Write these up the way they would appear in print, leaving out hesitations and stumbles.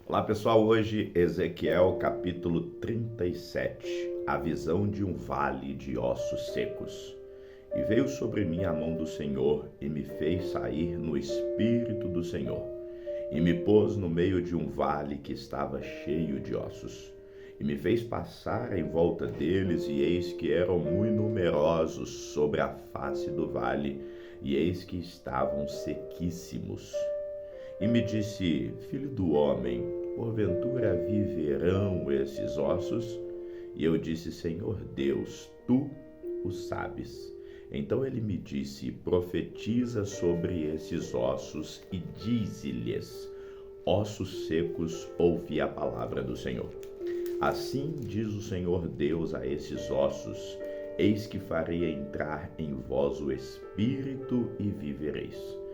Olá pessoal, hoje Ezequiel capítulo 37, a visão de um vale de ossos secos. E veio sobre mim a mão do Senhor e me fez sair no espírito do Senhor, e me pôs no meio de um vale que estava cheio de ossos. E me fez passar em volta deles, e eis que eram muito numerosos sobre a face do vale, e eis que estavam sequíssimos. E me disse: Filho do homem, porventura viverão esses ossos? E eu disse: Senhor Deus, tu o sabes. Então ele me disse: Profetiza sobre esses ossos e dize-lhes: Ossos secos, ouvi a palavra do Senhor. Assim diz o Senhor Deus a esses ossos: Eis que farei entrar em vós o espírito e vivereis.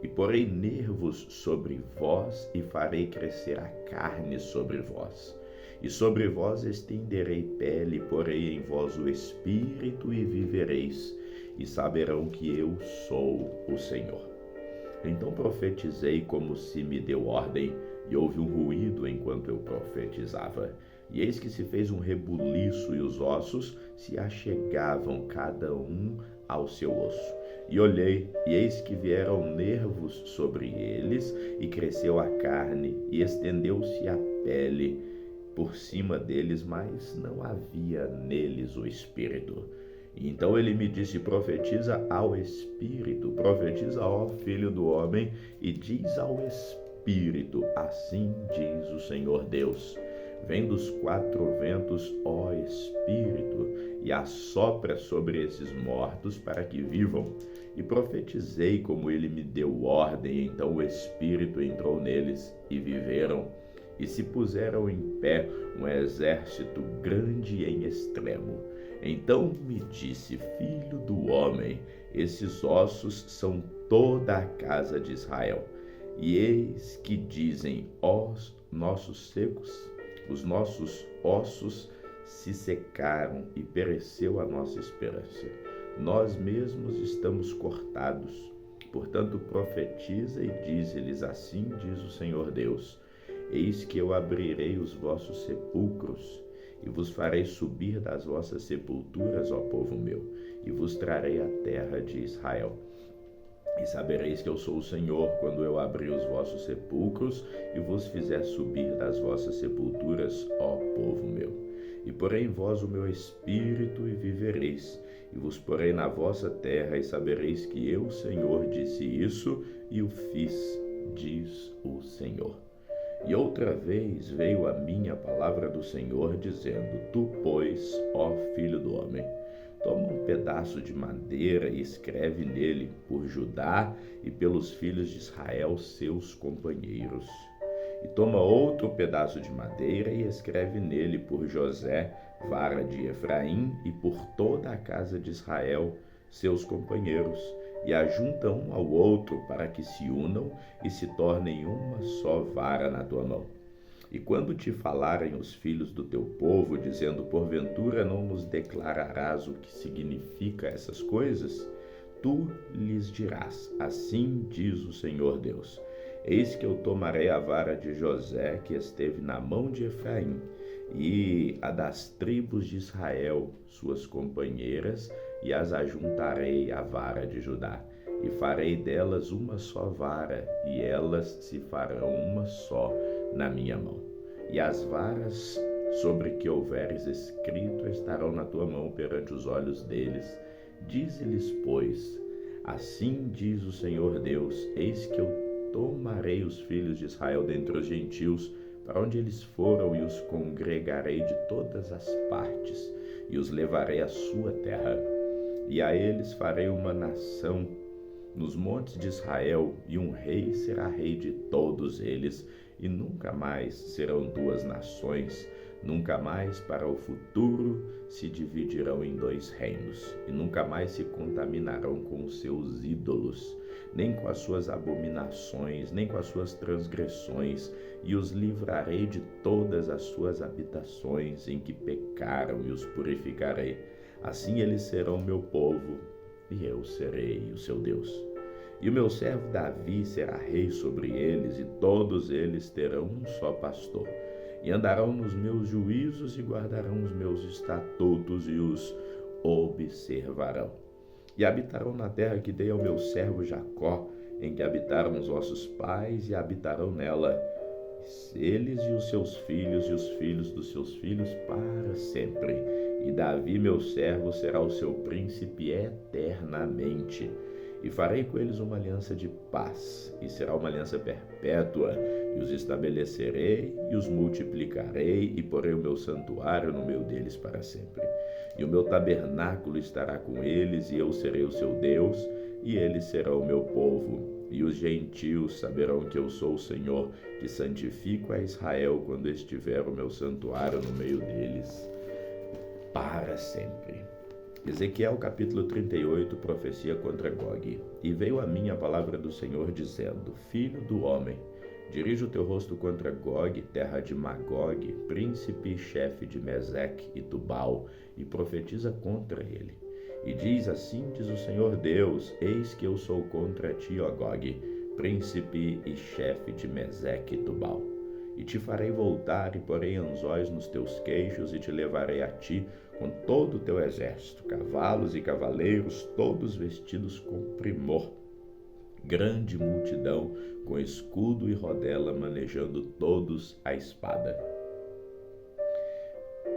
E porei nervos sobre vós e farei crescer a carne sobre vós. E sobre vós estenderei pele, porei em vós o espírito e vivereis, e saberão que eu sou o Senhor. Então profetizei como se me deu ordem, e houve um ruído enquanto eu profetizava. E eis que se fez um rebuliço, e os ossos se achegavam cada um ao seu osso. E olhei, e eis que vieram nervos sobre eles, e cresceu a carne, e estendeu-se a pele por cima deles, mas não havia neles o espírito. E então ele me disse: Profetiza ao espírito, profetiza, ó filho do homem, e diz ao espírito: Assim diz o Senhor Deus. Vem dos quatro ventos, ó Espírito, e assopra sobre esses mortos para que vivam. E profetizei como ele me deu ordem, então o Espírito entrou neles e viveram. E se puseram em pé um exército grande em extremo. Então me disse: Filho do homem, esses ossos são toda a casa de Israel. E eis que dizem: Ó nossos secos, os nossos ossos se secaram e pereceu a nossa esperança. Nós mesmos estamos cortados. Portanto, profetiza e dize-lhes: Assim diz o Senhor Deus: Eis que eu abrirei os vossos sepulcros e vos farei subir das vossas sepulturas, ó povo meu, e vos trarei a terra de Israel. E sabereis que eu sou o Senhor, quando eu abrir os vossos sepulcros e vos fizer subir das vossas sepulturas, ó povo meu. E porei em vós o meu espírito e vivereis, e vos porei na vossa terra, e sabereis que eu, Senhor, disse isso e o fiz, diz o Senhor. E outra vez veio a mim a palavra do Senhor, dizendo: Tu, pois, ó filho do homem, toma um pedaço de madeira e escreve nele por Judá e pelos filhos de Israel, seus companheiros. E toma outro pedaço de madeira e escreve nele por José, vara de Efraim, e por toda a casa de Israel, seus companheiros. E ajunta um ao outro para que se unam e se tornem uma só vara na tua mão. E quando te falarem os filhos do teu povo, dizendo: Porventura não nos declararás o que significa essas coisas? Tu lhes dirás: Assim diz o Senhor Deus: Eis que eu tomarei a vara de José, que esteve na mão de Efraim, e a das tribos de Israel, suas companheiras, e as ajuntarei à vara de Judá. E farei delas uma só vara, e elas se farão uma só na minha mão. E as varas sobre que houveres escrito estarão na tua mão perante os olhos deles. Dize-lhes, pois: Assim diz o Senhor Deus: Eis que eu tomarei os filhos de Israel dentre os gentios, para onde eles foram, e os congregarei de todas as partes, e os levarei à sua terra. E a eles farei uma nação nos montes de Israel, e um rei será rei de todos eles, e nunca mais serão duas nações, nunca mais para o futuro se dividirão em dois reinos, e nunca mais se contaminarão com os seus ídolos, nem com as suas abominações, nem com as suas transgressões, e os livrarei de todas as suas habitações em que pecaram, e os purificarei. Assim eles serão meu povo, e eu serei o seu Deus. E o meu servo Davi será rei sobre eles, e todos eles terão um só pastor. E andarão nos meus juízos e guardarão os meus estatutos e os observarão. E habitarão na terra que dei ao meu servo Jacó, em que habitaram os vossos pais, e habitarão nela, eles e os seus filhos e os filhos dos seus filhos para sempre. E Davi, meu servo, será o seu príncipe eternamente. E farei com eles uma aliança de paz, e será uma aliança perpétua, e os estabelecerei, e os multiplicarei, e porei o meu santuário no meio deles para sempre. E o meu tabernáculo estará com eles, e eu serei o seu Deus, e eles serão o meu povo. E os gentios saberão que eu sou o Senhor, que santifico a Israel quando estiver o meu santuário no meio deles, para sempre. Ezequiel capítulo 38, profecia contra Gog. E veio a mim a palavra do Senhor, dizendo: Filho do homem, dirige o teu rosto contra Gog, terra de Magog, príncipe e chefe de Meseque e Tubal, e profetiza contra ele. E diz: assim diz o Senhor Deus: eis que eu sou contra ti, ó Gog, príncipe e chefe de Meseque e Tubal. E te farei voltar, e porei anzóis nos teus queixos, e te levarei a ti com todo o teu exército, cavalos e cavaleiros, todos vestidos com primor. Grande multidão, com escudo e rodela, manejando todos a espada.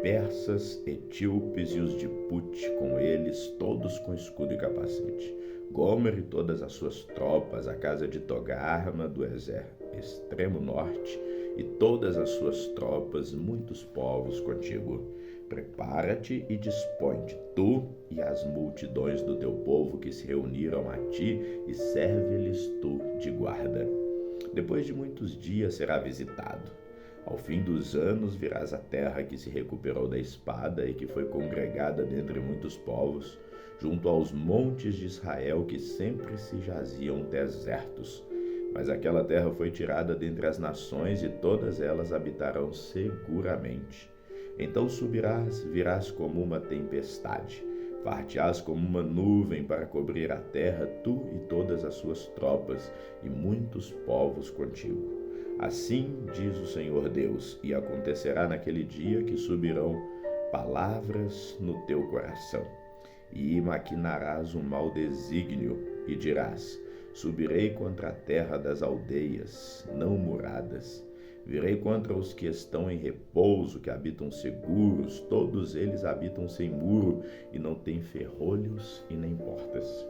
Persas, etíopes e os de Put, com eles, todos com escudo e capacete. Gomer e todas as suas tropas, a casa de Togarma do extremo norte, e todas as suas tropas, muitos povos contigo. Prepara-te e dispõe-te, tu e as multidões do teu povo que se reuniram a ti, e serve-lhes tu de guarda. Depois de muitos dias será visitado. Ao fim dos anos virás à terra que se recuperou da espada e que foi congregada dentre muitos povos, junto aos montes de Israel que sempre se jaziam desertos. Mas aquela terra foi tirada dentre as nações, e todas elas habitarão seguramente. Então virás como uma tempestade, far-te-ás como uma nuvem para cobrir a terra, tu e todas as suas tropas, e muitos povos contigo. Assim diz o Senhor Deus: e acontecerá naquele dia que subirão palavras no teu coração, e maquinarás um mau desígnio, e dirás: subirei contra a terra das aldeias não muradas. Virei contra os que estão em repouso, que habitam seguros, todos eles habitam sem muro, e não têm ferrolhos e nem portas.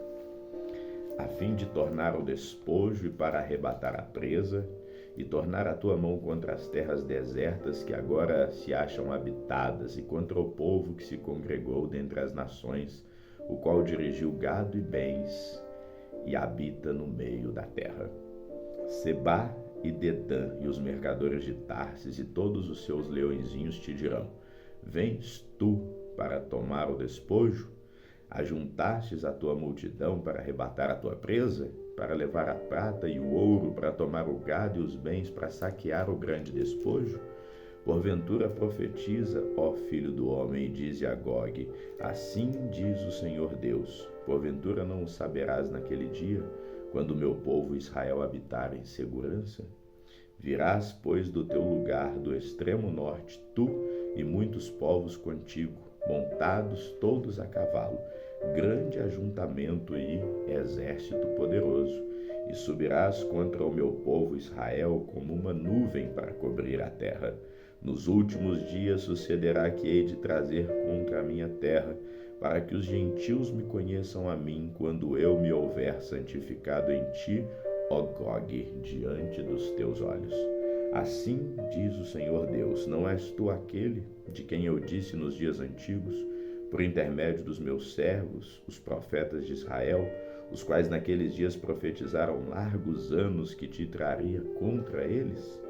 A fim de tornar o despojo e para arrebatar a presa, e tornar a tua mão contra as terras desertas que agora se acham habitadas, e contra o povo que se congregou dentre as nações, o qual dirigiu gado e bens, e habita no meio da terra. Sebá e Dedã e os mercadores de Tarsis e todos os seus leõezinhos te dirão: vens tu para tomar o despojo? Ajuntastes a tua multidão para arrebatar a tua presa? Para levar a prata e o ouro, para tomar o gado e os bens, para saquear o grande despojo? Porventura profetiza, ó filho do homem, e dize a Gog: assim diz o Senhor Deus: porventura não o saberás naquele dia, quando o meu povo Israel habitar em segurança? Virás, pois, do teu lugar do extremo norte, tu e muitos povos contigo, montados todos a cavalo, grande ajuntamento e exército poderoso, e subirás contra o meu povo Israel como uma nuvem para cobrir a terra. Nos últimos dias sucederá que hei de trazer contra a minha terra, para que os gentios me conheçam a mim, quando eu me houver santificado em ti, ó Gog, diante dos teus olhos. Assim diz o Senhor Deus: não és tu aquele de quem eu disse nos dias antigos, por intermédio dos meus servos, os profetas de Israel, os quais naqueles dias profetizaram largos anos que te traria contra eles?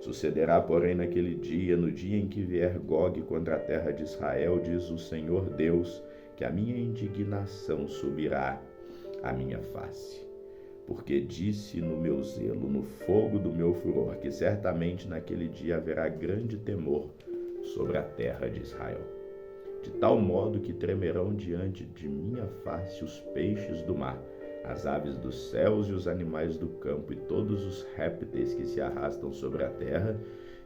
Sucederá, porém, naquele dia, no dia em que vier Gog contra a terra de Israel, diz o Senhor Deus, que a minha indignação subirá à minha face. Porque disse no meu zelo, no fogo do meu furor, que certamente naquele dia haverá grande temor sobre a terra de Israel, de tal modo que tremerão diante de minha face os peixes do mar, as aves dos céus e os animais do campo, e todos os répteis que se arrastam sobre a terra,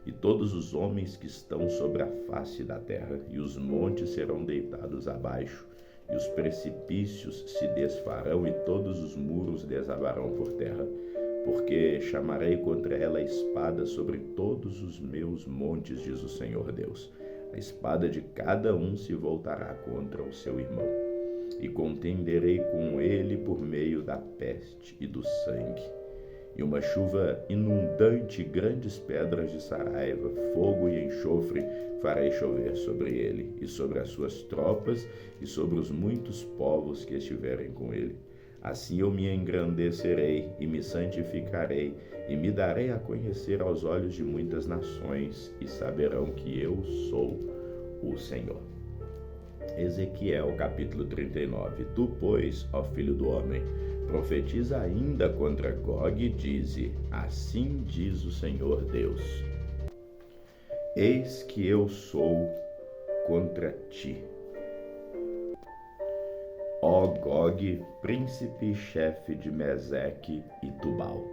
e todos os homens que estão sobre a face da terra, e os montes serão deitados abaixo, e os precipícios se desfarão, e todos os muros desabarão por terra, porque chamarei contra ela a espada sobre todos os meus montes, diz o Senhor Deus. A espada de cada um se voltará contra o seu irmão, e contenderei com ele por meio da peste e do sangue. E uma chuva inundante, grandes pedras de saraiva, fogo e enxofre farei chover sobre ele, e sobre as suas tropas, e sobre os muitos povos que estiverem com ele. Assim eu me engrandecerei e me santificarei, e me darei a conhecer aos olhos de muitas nações, e saberão que eu sou o Senhor. Ezequiel capítulo 39. Tu, pois, ó filho do homem, profetiza ainda contra Gog e dize: assim diz o Senhor Deus: eis que eu sou contra ti, ó Gog, príncipe e chefe de Meseque e Tubal.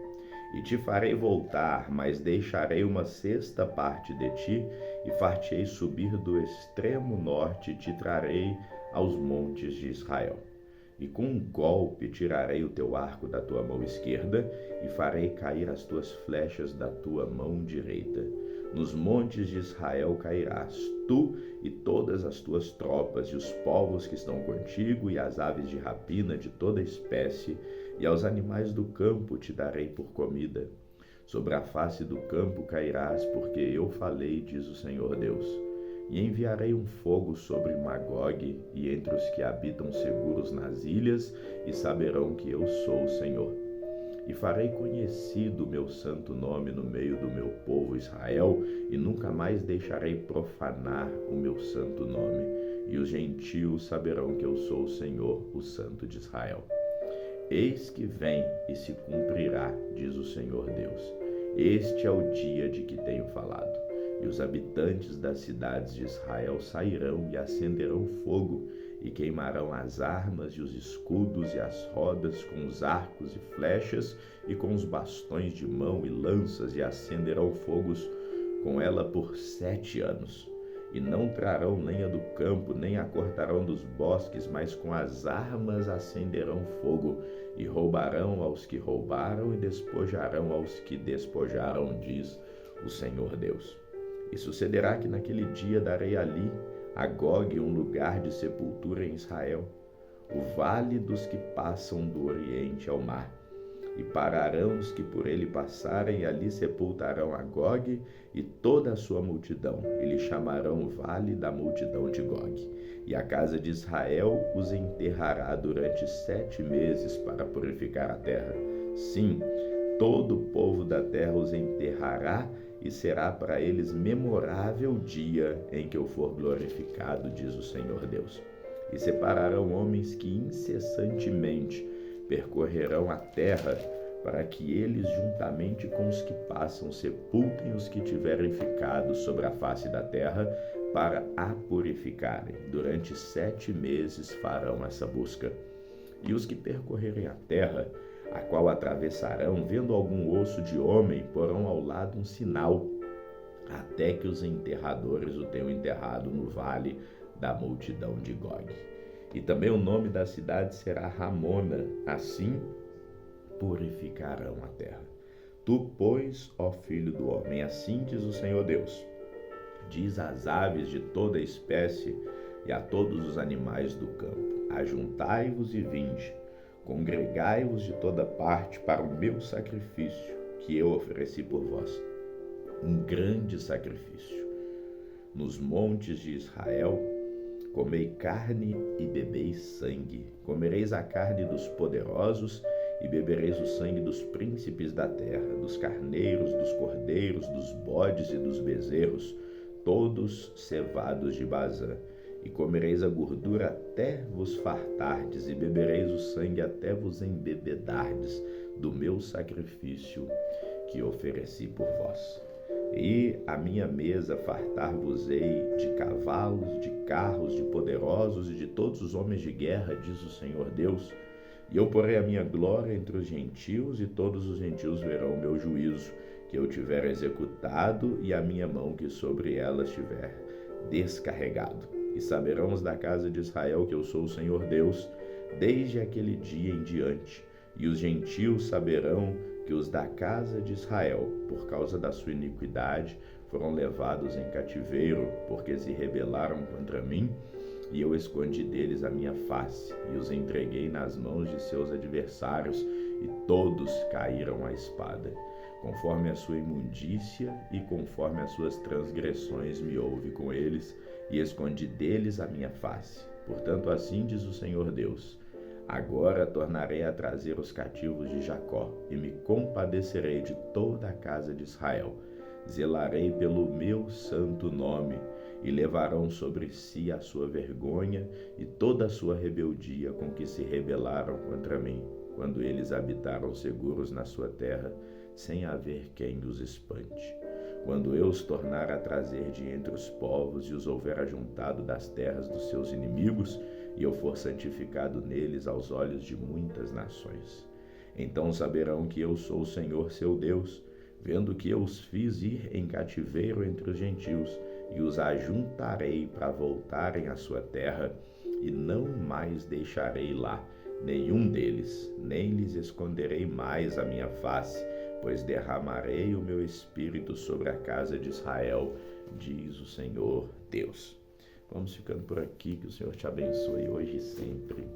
E te farei voltar, mas deixarei uma sexta parte de ti, e far-te-ei subir do extremo norte, e te trarei aos montes de Israel. E com um golpe tirarei o teu arco da tua mão esquerda, e farei cair as tuas flechas da tua mão direita. Nos montes de Israel cairás, tu e todas as tuas tropas, e os povos que estão contigo, e as aves de rapina de toda espécie, e aos animais do campo te darei por comida. Sobre a face do campo cairás, porque eu falei, diz o Senhor Deus. E enviarei um fogo sobre Magog, e entre os que habitam seguros nas ilhas, e saberão que eu sou o Senhor. E farei conhecido o meu santo nome no meio do meu povo Israel, e nunca mais deixarei profanar o meu santo nome. E os gentios saberão que eu sou o Senhor, o Santo de Israel. Eis que vem e se cumprirá, diz o Senhor Deus. Este é o dia de que tenho falado. E os habitantes das cidades de Israel sairão e acenderão fogo, e queimarão as armas e os escudos e as rodas com os arcos e flechas e com os bastões de mão e lanças, e acenderão fogos com ela por 7 anos. E não trarão lenha do campo, nem a cortarão dos bosques, mas com as armas acenderão fogo, e roubarão aos que roubaram e despojarão aos que despojaram, diz o Senhor Deus. E sucederá que naquele dia darei ali a Gog um lugar de sepultura em Israel, o vale dos que passam do Oriente ao mar. E pararão os que por ele passarem, e ali sepultarão a Gog e toda a sua multidão, e lhe chamarão o vale da multidão de Gog. E a casa de Israel os enterrará durante 7 meses para purificar a terra. Sim, todo o povo da terra os enterrará, e será para eles memorável dia em que eu for glorificado, diz o Senhor Deus. E separarão homens que incessantemente percorrerão a terra, para que eles, juntamente com os que passam, sepultem os que tiverem ficado sobre a face da terra, para a purificarem. Durante 7 meses farão essa busca. E os que percorrerem a terra, a qual atravessarão, vendo algum osso de homem, porão ao lado um sinal, até que os enterradores o tenham enterrado no vale da multidão de Gog. E também o nome da cidade será Ramona, assim purificarão a terra. Tu, pois, ó filho do homem, assim diz o Senhor Deus, diz às aves de toda espécie e a todos os animais do campo: ajuntai-vos e vinde, congregai-vos de toda parte para o meu sacrifício, que eu ofereci por vós, um grande sacrifício. Nos montes de Israel comei carne e bebeis sangue. Comereis a carne dos poderosos e bebereis o sangue dos príncipes da terra, dos carneiros, dos cordeiros, dos bodes e dos bezerros, todos cevados de Bazã. E comereis a gordura até vos fartardes, e bebereis o sangue até vos embebedardes do meu sacrifício que ofereci por vós. E a minha mesa fartar-vos-ei de cavalos, de carros, de poderosos e de todos os homens de guerra, diz o Senhor Deus. E eu porei a minha glória entre os gentios, e todos os gentios verão o meu juízo, que eu tiver executado, e a minha mão que sobre elas tiver descarregado. E saberão os da casa de Israel que eu sou o Senhor Deus, desde aquele dia em diante. E os gentios saberão que os da casa de Israel, por causa da sua iniquidade, foram levados em cativeiro, porque se rebelaram contra mim, e eu escondi deles a minha face, e os entreguei nas mãos de seus adversários, e todos caíram à espada. Conforme a sua imundícia e conforme as suas transgressões me houve com eles, e escondi deles a minha face. Portanto, assim diz o Senhor Deus: agora tornarei a trazer os cativos de Jacó, e me compadecerei de toda a casa de Israel. Zelarei pelo meu santo nome, e levarão sobre si a sua vergonha e toda a sua rebeldia com que se rebelaram contra mim, quando eles habitaram seguros na sua terra, sem haver quem os espante. Quando eu os tornar a trazer de entre os povos e os houver ajuntado das terras dos seus inimigos, e eu for santificado neles aos olhos de muitas nações. Então saberão que eu sou o Senhor seu Deus, vendo que eu os fiz ir em cativeiro entre os gentios, e os ajuntarei para voltarem à sua terra, e não mais deixarei lá nenhum deles, nem lhes esconderei mais a minha face, pois derramarei o meu espírito sobre a casa de Israel, diz o Senhor Deus. Vamos ficando por aqui, que o Senhor te abençoe hoje e sempre.